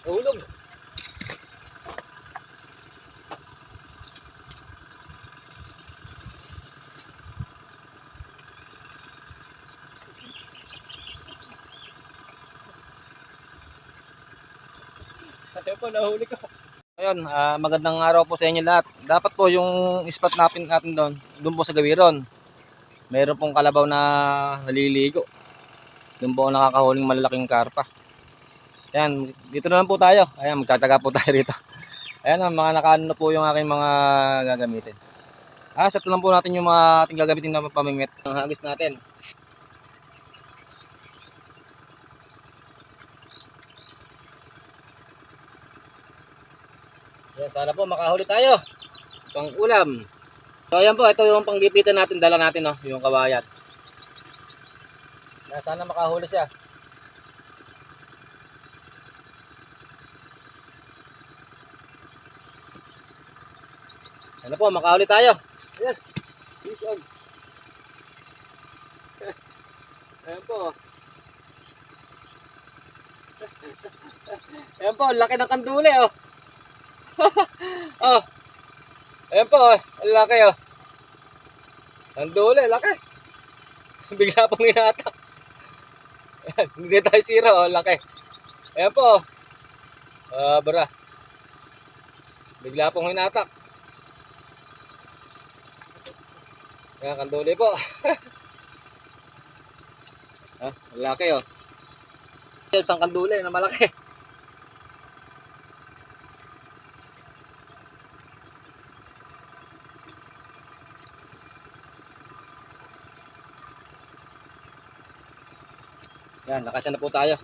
Nahulog. Ayun po, nahuli ko. Ayun, magandang araw po sa inyo lahat. Dapat po yung spot natin doon po sa Gawiron. Meron pong kalabaw na naliligo. Doon po nakakahuling malalaking karpa. Ayan, dito na lang po tayo. Ayan, magtsatsaga po tayo rito. Ayan, mga nakaano na po yung aking mga gagamitin. Set lang po natin yung mga ating gagamitin na pamingwit. Ang hagis natin. Ayan, sana po makahuli tayo. Pang ulam. So ayan po, ito yung panggipitan natin, dala natin, no, yung kawayan. Sana makahuli siya. Sana po makahuli tayo. Ayan, fish on. Ayan po. Ayan po, laki ng kanduli, oh. Oh, ayan po, oh, laki, oh. Kanduli, laki. Bigla pong hinatak. Ayan, hindi tayo sira, oh, laki. Ayan po, oh. Bara. Bigla pong hinatak. Ayan, kanduli po. Laki, oh. Isang kanduli na malaki. Yan, nakasya na po tayo.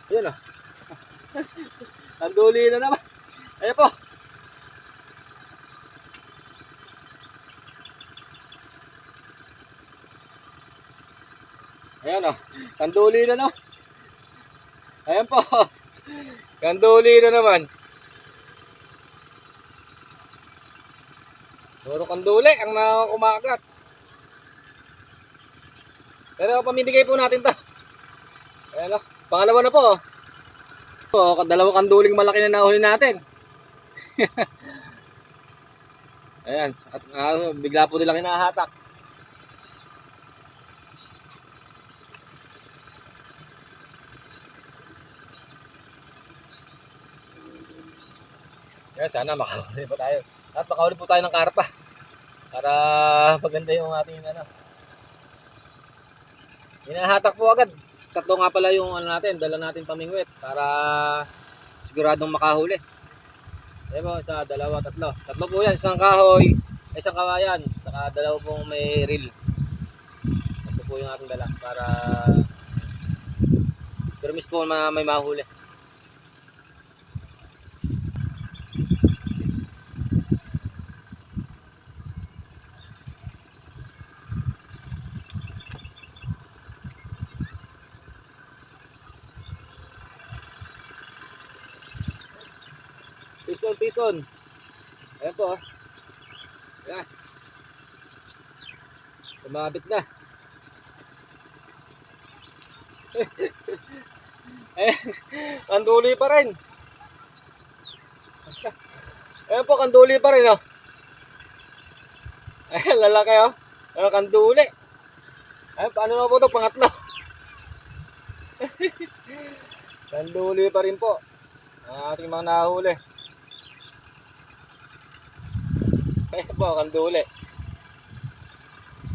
Ayan, oh. Kanduli na naman. Ayan po. Ayan, oh. Kanduli na naman. Ayan po. Kanduli na naman. Puro kanduli ang umagat. Pero pamimigay po natin to. Ayan, oh. Pangalawa na po, oh. Dalawang kanduling malaki na nahuli natin. Ayan. At bigla po nilang hinahatak. Yan, sana makahuli po tayo. At makahuli po tayo ng karpa. Para maganda yung ating hinahatak po agad. Tatlo nga pala yung dala natin pamingwit para siguradong makahuli. Ayan po, isa, dalawa, tatlo. Tatlo po yan, isang kahoy, isang kawayan, saka dalawa pong may reel. Tatlo po yung ating dala para permis po may mahuli. Pison, pison. Ayan po. Ayan. Kumabit na. Ayan. Kanduli pa rin. Ayan po, kanduli pa rin, oh. Ayan, lalaki, oh. Ayan, kanduli. Ayan, paano na po ito? Pangatlo. Kanduli pa rin po. Ang ating mga nahuli. Ayan po, kanduli.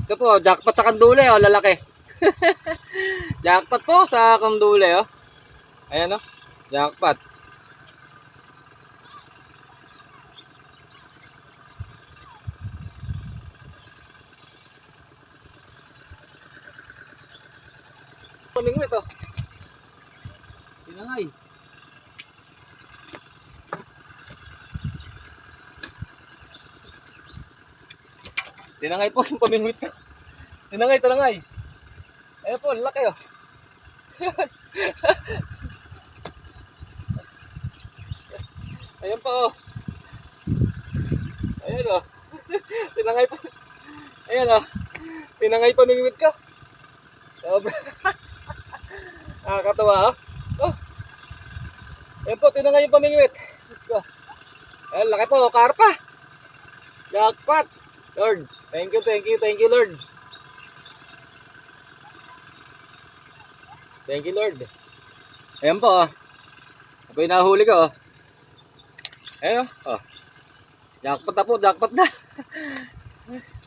Ito po, jackpot sa kanduli, oh, lalaki. Jackpot po sa kanduli, oh. Ayan, oh, jackpot. Pamingwit, oh. Tinangay. Tinangay po yung pamingwit ko. Tinangay, tinangay. Ayan po, laki, oh. Ayan po, oh. Tinangay pa. Ayan oh. Tinangay pamingwit ka. Sobra. Nakakatawa oh. Oh. Ayan po, tinangay yung pamingwit. Let's go. Ayan, laki po, karpa. Jackpot. Lord, thank you, Lord. Thank you, Lord. Ayan po, oh. Ako yung nahuli ko, oh. Ayan, oh. Oh. Jackpot na po, jackpot na.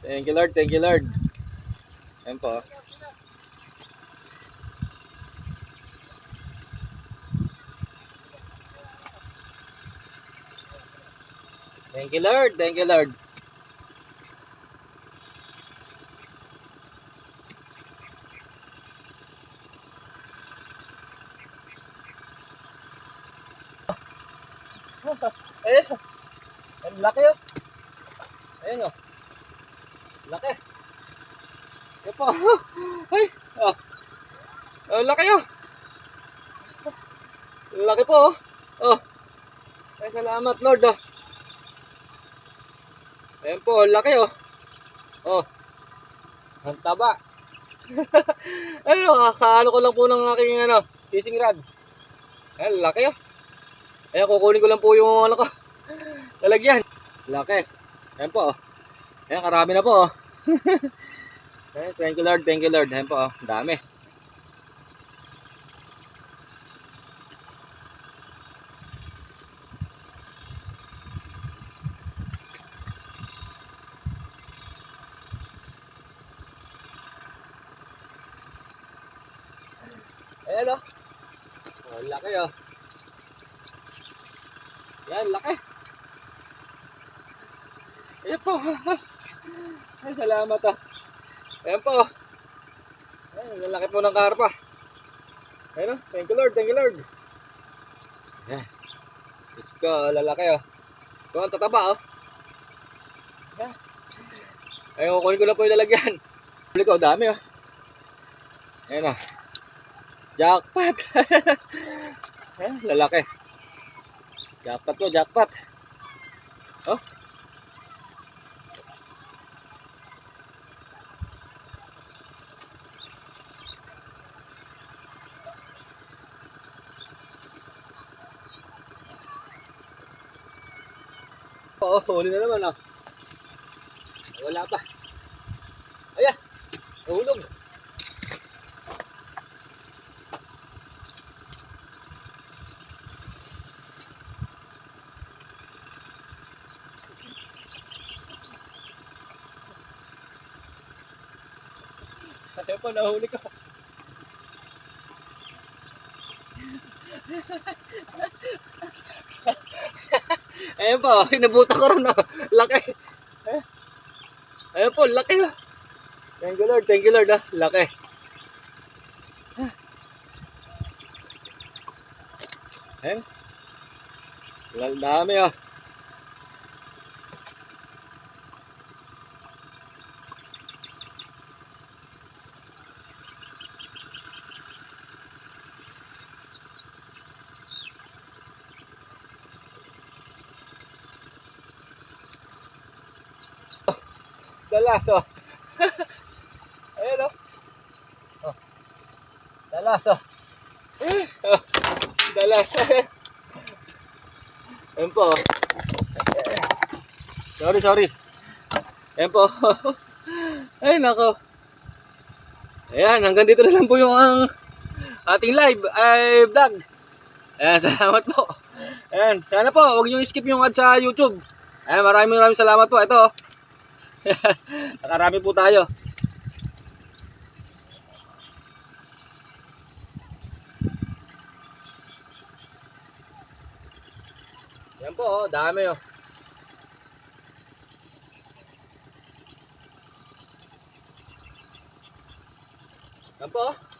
Thank you, Lord. Ayan po, oh. Thank you, Lord. Ayos, oh. Ang laki, oh. Ayan, oh. Laki. Ayan po. Ay, oh. Ang laki, oh. Laki po, oh. Oh. Ay, salamat, Lord, oh. Ayan po, laki, oh. Oh. Ang taba. Ay, kakaano ko lang po ng aking, fishing rod. Ayan, laki, oh. Ayan, kukunin ko lang po yung, ko. Lalagyan. Laki. Ayan po, oh. Ayan, karami na po, oh. Ayan, thank you, Lord. Ayan po, oh. Dami. Ayan, oh. Oh, laki, oh. Ayan, laki. Ayan po. Ay, salamat, oh. Ayan po, oh. Ayan, laki po ng karpa. Ayan, oh. Thank you, Lord. Ayan. Diyos ko, lalaki, oh. Ito ang tataba, oh. Ayan. Ayan, kukunin ko lang po yung lalagyan. Huli ko, dami, oh. Ayan, oh. Jackpot. Ayan, lalaki. Jackpot po, jackpot. Oh. Oo, huli na naman, oh. Wala pa. Ayan, nahulog. Ayan po, nahuli ko. Ayan po, inabuta ko rin, oh. Laki. Ayan po, laki, oh. Thank you, Lord, ah. Laki. Ayan. Dami, oh. Dalas, oh. Ayan, oh. Oh. Dalas, oh. Oh. Dalas. Ayan po, oh. Sorry. Ayan po. Ay, nako. Ayan, hanggang dito na lang po yung ating vlog. Ayan, salamat po. Ayan, sana po, huwag nyo skip yung ad sa YouTube. Ayan, maraming salamat po. Ito, oh. Nakarami po tayo. Yan po, oh, dami, oh. Yan po, oh.